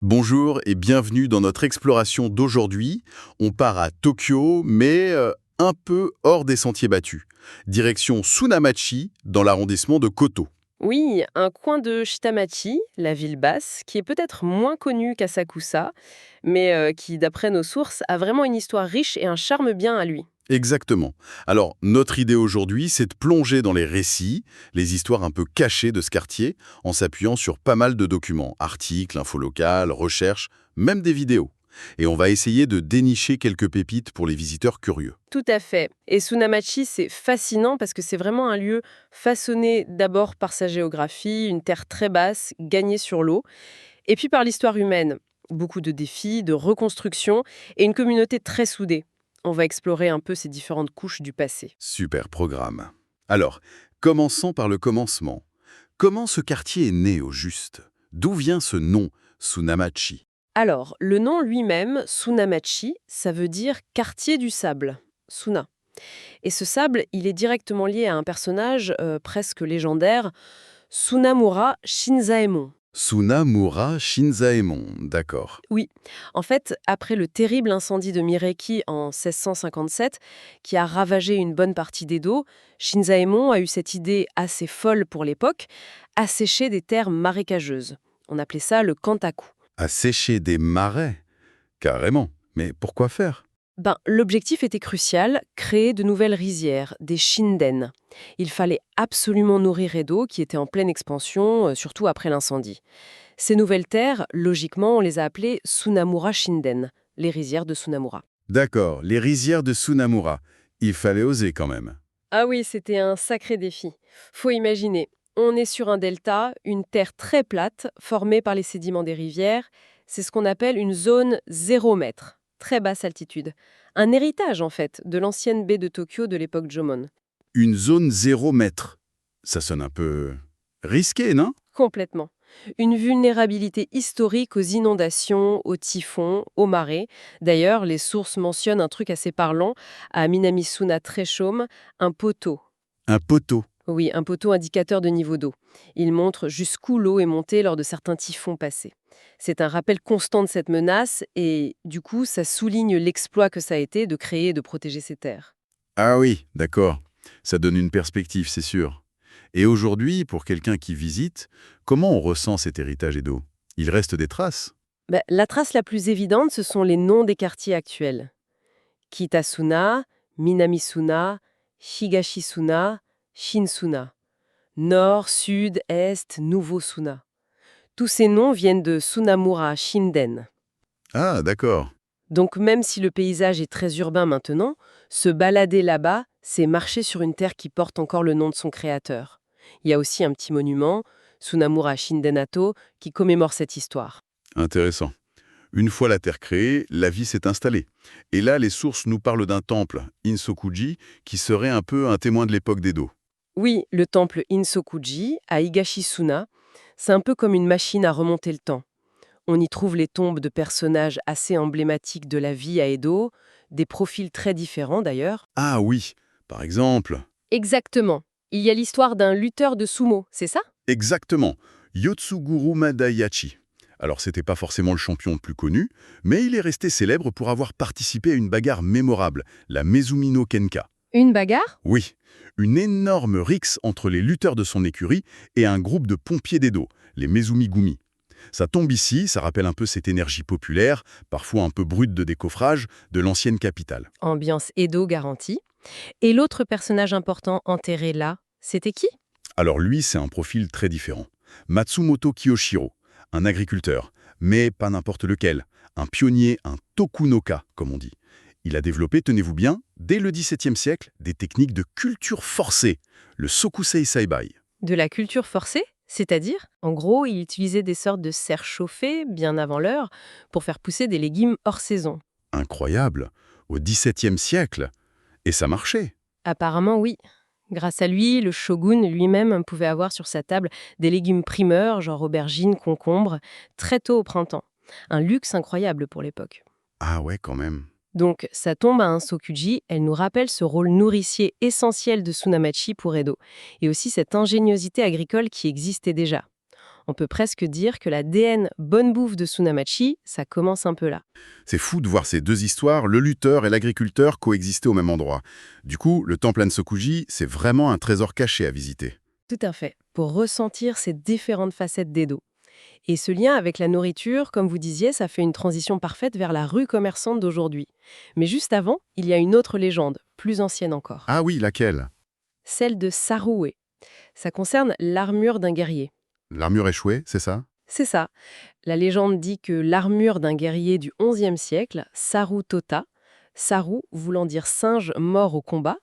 Bonjour et bienvenue dans notre exploration d'aujourd'hui. On part à Tokyo, mais un peu hors des sentiers battus. Direction Sunamachi, dans l'arrondissement de Koto. Oui, un coin de Shitamachi, la ville basse, qui est peut-être moins connu qu'Asakusa, mais qui, d'après nos sources, a vraiment une histoire riche et un charme bien à lui. Exactement. Alors, notre idée aujourd'hui, c'est de plonger dans les récits, les histoires un peu cachées de ce quartier, en s'appuyant sur pas mal de documents, articles, infos locales, recherches, même des vidéos. Et on va essayer de dénicher quelques pépites pour les visiteurs curieux. Tout à fait. Et Sunamachi, c'est fascinant parce que c'est vraiment un lieu façonné d'abord par sa géographie, une terre très basse, gagnée sur l'eau, et puis par l'histoire humaine. Beaucoup de défis, de reconstruction et une communauté très soudée. On va explorer un peu ces différentes couches du passé. Super programme. Alors, commençons par le commencement. Comment ce quartier est né au juste? D'où vient ce nom, Sunamachi? Alors, le nom lui-même, Sunamachi, ça veut dire quartier du sable, Suna. Et ce sable, il est directement lié à un personnage presque légendaire, Sunamura Shinzaemon. Sunamura Shinzaemon, d'accord. Oui, en fait, après le terrible incendie de Mireki en 1657, qui a ravagé une bonne partie d'Edo, Shinzaemon a eu cette idée assez folle pour l'époque, assécher des terres marécageuses. On appelait ça le Kantaku. Assécher des marais? Carrément. Mais pourquoi faire? L'objectif était crucial, créer de nouvelles rizières, des shinden. Il fallait absolument nourrir Edo, qui était en pleine expansion, surtout après l'incendie. Ces nouvelles terres, logiquement, on les a appelées Sunamura Shinden, les rizières de Sunamura. D'accord, les rizières de Sunamura. Il fallait oser quand même. Ah oui, c'était un sacré défi. Faut imaginer, on est sur un delta, une terre très plate, formée par les sédiments des rivières. C'est ce qu'on appelle une zone 0 mètre, très basse altitude. Un héritage, en fait, de l'ancienne baie de Tokyo de l'époque Jomon. Une zone 0 mètre. Ça sonne un peu risqué, non? Complètement. Une vulnérabilité historique aux inondations, aux typhons, aux marées. D'ailleurs, les sources mentionnent un truc assez parlant. À Minamisuna très chaume, un poteau. Un poteau. Oui, un poteau indicateur de niveau d'eau. Il montre jusqu'où l'eau est montée lors de certains typhons passés. C'est un rappel constant de cette menace et, du coup, ça souligne l'exploit que ça a été de créer et de protéger ces terres. Ah oui, d'accord. Ça donne une perspective, c'est sûr. Et aujourd'hui, pour quelqu'un qui visite, comment on ressent cet héritage Edo? Il reste des traces? La trace la plus évidente, ce sont les noms des quartiers actuels. Kitasuna, Minamisuna, Higashisuna, Shinsuna. Nord, Sud, Est, Nouveau Suna. Tous ces noms viennent de Sunamura Shinden. Ah, d'accord. Donc même si le paysage est très urbain maintenant, se balader là-bas, c'est marcher sur une terre qui porte encore le nom de son créateur. Il y a aussi un petit monument, Sunamura Shindenato, qui commémore cette histoire. Intéressant. Une fois la terre créée, la vie s'est installée. Et là, les sources nous parlent d'un temple, Insokuji, qui serait un peu un témoin de l'époque d'Edo. Oui, le temple Insokuji, à Higashisuna, c'est un peu comme une machine à remonter le temps. On y trouve les tombes de personnages assez emblématiques de la vie à Edo, des profils très différents d'ailleurs. Ah oui, par exemple. Exactement. Il y a l'histoire d'un lutteur de sumo, c'est ça? Exactement. Yotsuguru Madayachi. Alors, c'était pas forcément le champion le plus connu, mais il est resté célèbre pour avoir participé à une bagarre mémorable, la Mezumi no Kenka. Une bagarre? Oui, une énorme rixe entre les lutteurs de son écurie et un groupe de pompiers d'Edo, les Mezumi-gumi. Ça tombe ici, ça rappelle un peu cette énergie populaire, parfois un peu brute de décoffrage, de l'ancienne capitale. Ambiance Edo garantie. Et l'autre personnage important enterré là, c'était qui? Alors lui, c'est un profil très différent. Matsumoto Kiyoshiro, un agriculteur, mais pas n'importe lequel, un pionnier, un tokunoka, comme on dit. Il a développé, tenez-vous bien, dès le XVIIe siècle, des techniques de culture forcée, le Sokusei Saibai. De la culture forcée? C'est-à-dire, en gros, il utilisait des sortes de serres chauffées, bien avant l'heure, pour faire pousser des légumes hors saison. Incroyable, au XVIIe siècle, et ça marchait. Apparemment, oui. Grâce à lui, le shogun lui-même pouvait avoir sur sa table des légumes primeurs, genre aubergines, concombres, très tôt au printemps. Un luxe incroyable pour l'époque. Ah ouais, quand même. Donc, sa tombe à un Sokuji, elle nous rappelle ce rôle nourricier essentiel de Sunamachi pour Edo, et aussi cette ingéniosité agricole qui existait déjà. On peut presque dire que l'ADN bonne bouffe de Tsunamachi, ça commence un peu là. C'est fou de voir ces deux histoires, le lutteur et l'agriculteur, coexister au même endroit. Du coup, le temple Ansokuji, c'est vraiment un trésor caché à visiter. Tout à fait, pour ressentir ces différentes facettes d'Edo. Et ce lien avec la nourriture, comme vous disiez, ça fait une transition parfaite vers la rue commerçante d'aujourd'hui. Mais juste avant, il y a une autre légende, plus ancienne encore. Ah oui, laquelle? Celle de Sarue. Ça concerne l'armure d'un guerrier. L'armure échouée, c'est ça? C'est ça. La légende dit que l'armure d'un guerrier du XIe siècle, Saru Tota, Saru voulant dire singe mort au combat,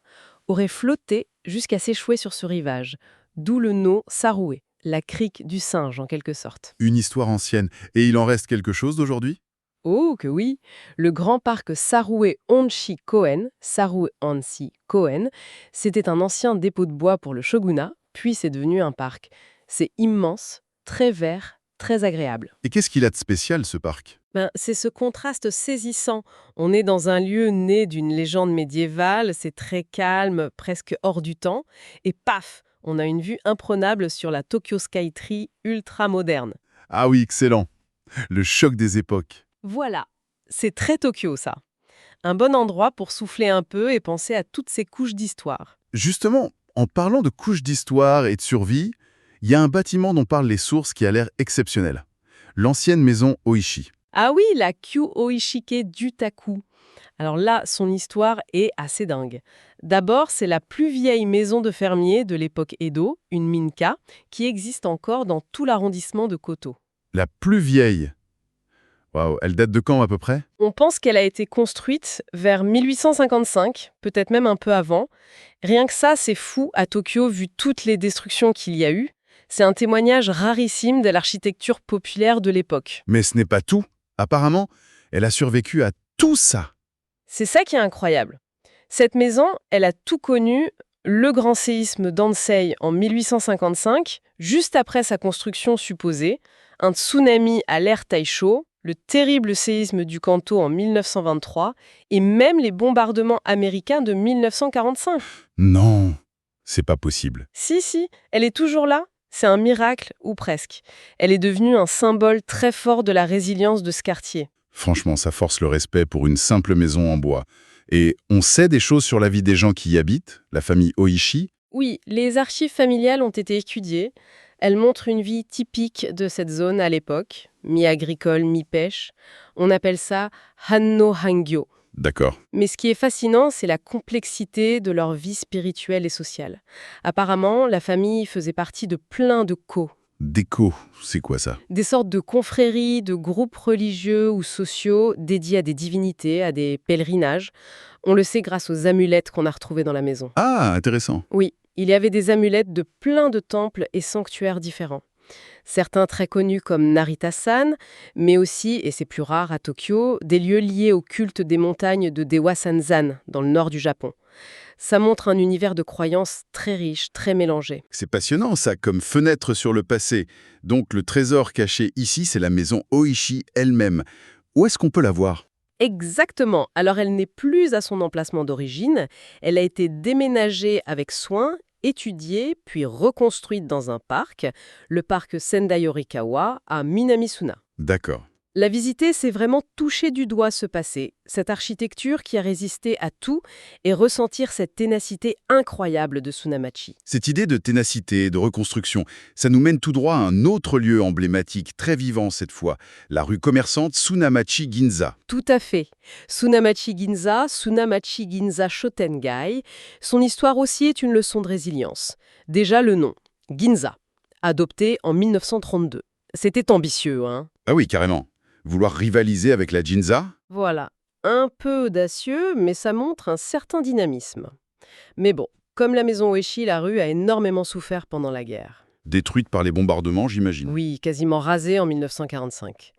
aurait flotté jusqu'à s'échouer sur ce rivage, d'où le nom Saroué, la crique du singe en quelque sorte. Une histoire ancienne. Et il en reste quelque chose d'aujourd'hui? Oh que oui. Le grand parc Saroué Onshi Koen, Saroué Onshi Koen, c'était un ancien dépôt de bois pour le shogunat, puis c'est devenu un parc. C'est immense, très vert, très agréable. Et qu'est-ce qu'il a de spécial, ce parc? C'est ce contraste saisissant. On est dans un lieu né d'une légende médiévale, c'est très calme, presque hors du temps, et paf, on a une vue imprenable sur la Tokyo Skytree ultra moderne. Ah oui, excellent. Le choc des époques. Voilà, c'est très Tokyo ça. Un bon endroit pour souffler un peu et penser à toutes ces couches d'histoire. Justement, en parlant de couches d'histoire et de survie, il y a un bâtiment dont parlent les sources qui a l'air exceptionnel. L'ancienne maison Oishi. Ah oui, la Kyu Oishike Dutaku. Alors là, son histoire est assez dingue. D'abord, c'est la plus vieille maison de fermier de l'époque Edo, une minka, qui existe encore dans tout l'arrondissement de Koto. La plus vieille. Waouh, elle date de quand à peu près? On pense qu'elle a été construite vers 1855, peut-être même un peu avant. Rien que ça, c'est fou à Tokyo vu toutes les destructions qu'il y a eu. C'est un témoignage rarissime de l'architecture populaire de l'époque. Mais ce n'est pas tout. Apparemment, elle a survécu à tout ça. C'est ça qui est incroyable. Cette maison, elle a tout connu, le grand séisme d'Ansei en 1855, juste après sa construction supposée, un tsunami à l'ère Taisho, le terrible séisme du Kanto en 1923, et même les bombardements américains de 1945. Non, c'est pas possible. Si, elle est toujours là. C'est un miracle, ou presque. Elle est devenue un symbole très fort de la résilience de ce quartier. Franchement, ça force le respect pour une simple maison en bois. Et on sait des choses sur la vie des gens qui y habitent, la famille Oishi. Oui, les archives familiales ont été étudiées. Elles montrent une vie typique de cette zone à l'époque, mi-agricole, mi-pêche. On appelle ça Hanno Hangyo. D'accord. Mais ce qui est fascinant, c'est la complexité de leur vie spirituelle et sociale. Apparemment, la famille faisait partie de plein de ko. Déco, c'est quoi ça? Des sortes de confréries, de groupes religieux ou sociaux dédiés à des divinités, à des pèlerinages. On le sait grâce aux amulettes qu'on a retrouvées dans la maison. Ah, intéressant. Oui, il y avait des amulettes de plein de temples et sanctuaires différents. Certains très connus comme Narita-san, mais aussi, et c'est plus rare à Tokyo, des lieux liés au culte des montagnes de Dewa-sanzan, dans le nord du Japon. Ça montre un univers de croyances très riche, très mélangé. C'est passionnant ça, comme fenêtre sur le passé. Donc le trésor caché ici, c'est la maison Oishi elle-même. Où est-ce qu'on peut la voir? Exactement. Alors elle n'est plus à son emplacement d'origine, elle a été déménagée avec soin, étudiée, puis reconstruite dans un parc, le parc Sendai Yorikawa à Minamisuna. D'accord. La visiter, c'est vraiment toucher du doigt ce passé, cette architecture qui a résisté à tout et ressentir cette ténacité incroyable de Tsunamachi. Cette idée de ténacité, de reconstruction, ça nous mène tout droit à un autre lieu emblématique, très vivant cette fois, la rue commerçante Tsunamachi Ginza. Tout à fait. Tsunamachi Ginza Shotengai, son histoire aussi est une leçon de résilience. Déjà le nom, Ginza, adopté en 1932. C'était ambitieux, hein? Ah oui, carrément. Vouloir rivaliser avec la Ginza? Voilà, un peu audacieux, mais ça montre un certain dynamisme. Mais bon, comme la maison Oishi, la rue a énormément souffert pendant la guerre. Détruite par les bombardements, j'imagine. Oui, quasiment rasée en 1945.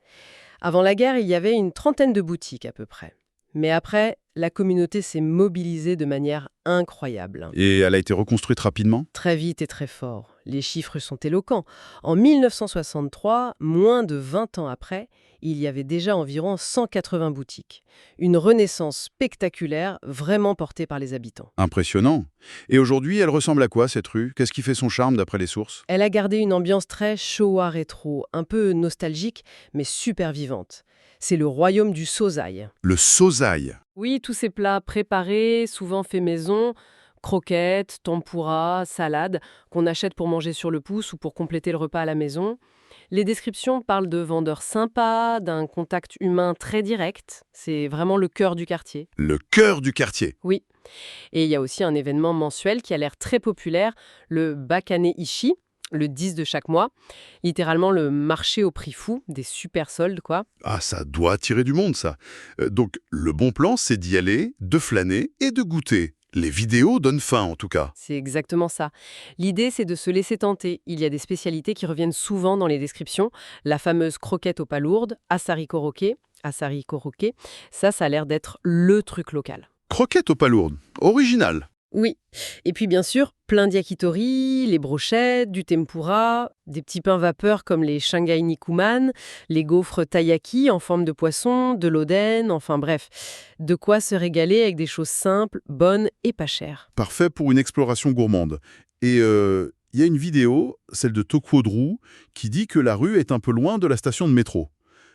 Avant la guerre, il y avait une trentaine de boutiques à peu près. Mais après, la communauté s'est mobilisée de manière incroyable. Et elle a été reconstruite rapidement? Très vite et très fort. Les chiffres sont éloquents. En 1963, moins de 20 ans après, il y avait déjà environ 180 boutiques. Une renaissance spectaculaire, vraiment portée par les habitants. Impressionnant. Et aujourd'hui, elle ressemble à quoi, cette rue? Qu'est-ce qui fait son charme, d'après les sources? Elle a gardé une ambiance très Showa rétro, un peu nostalgique, mais super vivante. C'est le royaume du sozaï. Le sozaï. Oui, tous ces plats préparés, souvent faits maison, croquettes, tempura, salades, qu'on achète pour manger sur le pouce ou pour compléter le repas à la maison. Les descriptions parlent de vendeurs sympas, d'un contact humain très direct. C'est vraiment le cœur du quartier. Le cœur du quartier. Oui. Et il y a aussi un événement mensuel qui a l'air très populaire, le Bakane Ishi, le 10 de chaque mois. Littéralement le marché au prix fou, des super soldes, quoi. Ah, ça doit attirer du monde, ça. Donc, le bon plan, c'est d'y aller, de flâner et de goûter. Les vidéos donnent faim, en tout cas. C'est exactement ça. L'idée, c'est de se laisser tenter. Il y a des spécialités qui reviennent souvent dans les descriptions. La fameuse croquette aux palourdes, asari koroke. Asari koroke, ça a l'air d'être le truc local. Croquette aux palourdes. Original. Oui. Et puis bien sûr, plein d'yakitori, les brochettes, du tempura, des petits pains vapeur comme les Shanghai Nikuman, les gaufres taiyaki en forme de poisson, de l'oden, enfin bref. De quoi se régaler avec des choses simples, bonnes et pas chères. Parfait pour une exploration gourmande. Et il y a une vidéo, celle de Tokuodru, qui dit que la rue est un peu loin de la station de métro.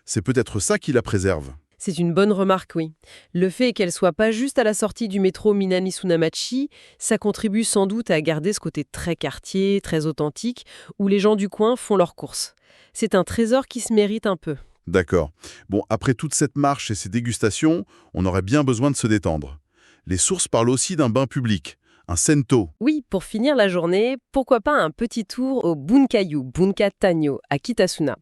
C'est peut-être ça qui la préserve. C'est une bonne remarque, oui. Le fait qu'elle soit pas juste à la sortie du métro Minami-Sunamachi, ça contribue sans doute à garder ce côté très quartier, très authentique, où les gens du coin font leurs courses. C'est un trésor qui se mérite un peu. D'accord. Bon, après toute cette marche et ces dégustations, on aurait bien besoin de se détendre. Les sources parlent aussi d'un bain public, un sento. Oui, pour finir la journée, pourquoi pas un petit tour au Bunkayu, Bunka Tanyo, à Kitasuna.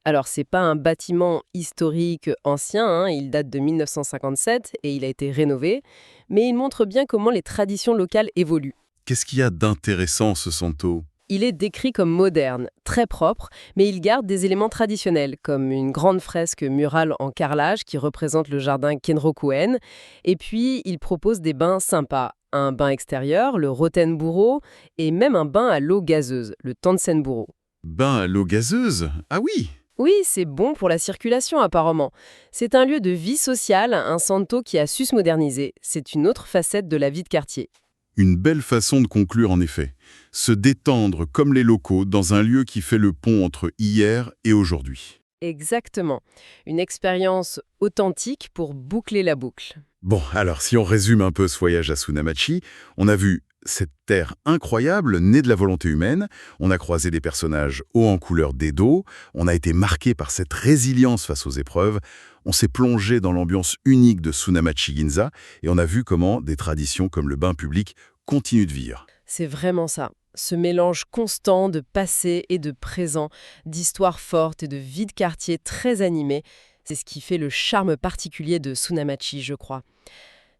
Alors, c'est pas un bâtiment historique ancien, il date de 1957 et il a été rénové, mais il montre bien comment les traditions locales évoluent. Qu'est-ce qu'il y a d'intéressant, ce sento? Il est décrit comme moderne, très propre, mais il garde des éléments traditionnels, comme une grande fresque murale en carrelage qui représente le jardin Kenrokuen, et puis il propose des bains sympas, un bain extérieur, le Rotenburo, et même un bain à l'eau gazeuse, le Tansenburo. Bain à l'eau gazeuse? Ah oui! Oui, c'est bon pour la circulation apparemment. C'est un lieu de vie sociale, un santo qui a su se moderniser. C'est une autre facette de la vie de quartier. Une belle façon de conclure en effet. Se détendre comme les locaux dans un lieu qui fait le pont entre hier et aujourd'hui. Exactement. Une expérience authentique pour boucler la boucle. Bon, alors si on résume un peu ce voyage à Sunamachi, on a vu cette terre incroyable née de la volonté humaine, on a croisé des personnages hauts en couleur d'Edo, on a été marqué par cette résilience face aux épreuves, on s'est plongé dans l'ambiance unique de Sunamachi Ginza et on a vu comment des traditions comme le bain public continuent de vivre. C'est vraiment ça. Ce mélange constant de passé et de présent, d'histoires fortes et de vie de quartier très animée, c'est ce qui fait le charme particulier de Sunamachi, je crois.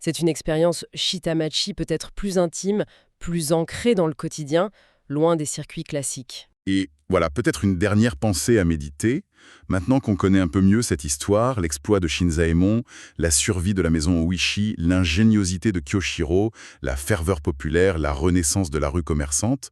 C'est une expérience Shitamachi peut-être plus intime, plus ancrée dans le quotidien, loin des circuits classiques. Et voilà, peut-être une dernière pensée à méditer. Maintenant qu'on connaît un peu mieux cette histoire, l'exploit de Shinzaemon, la survie de la maison Oishi, l'ingéniosité de Kyoshiro, la ferveur populaire, la renaissance de la rue commerçante,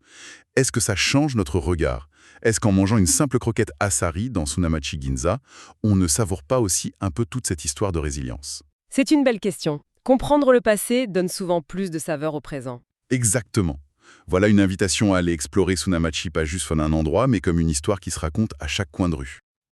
est-ce que ça change notre regard? Est-ce qu'en mangeant une simple croquette asari dans Sunamachi Ginza, on ne savoure pas aussi un peu toute cette histoire de résilience? C'est une belle question. Comprendre le passé donne souvent plus de saveur au présent. Exactement. Voilà une invitation à aller explorer Sunamachi pas juste comme un endroit, mais comme une histoire qui se raconte à chaque coin de rue.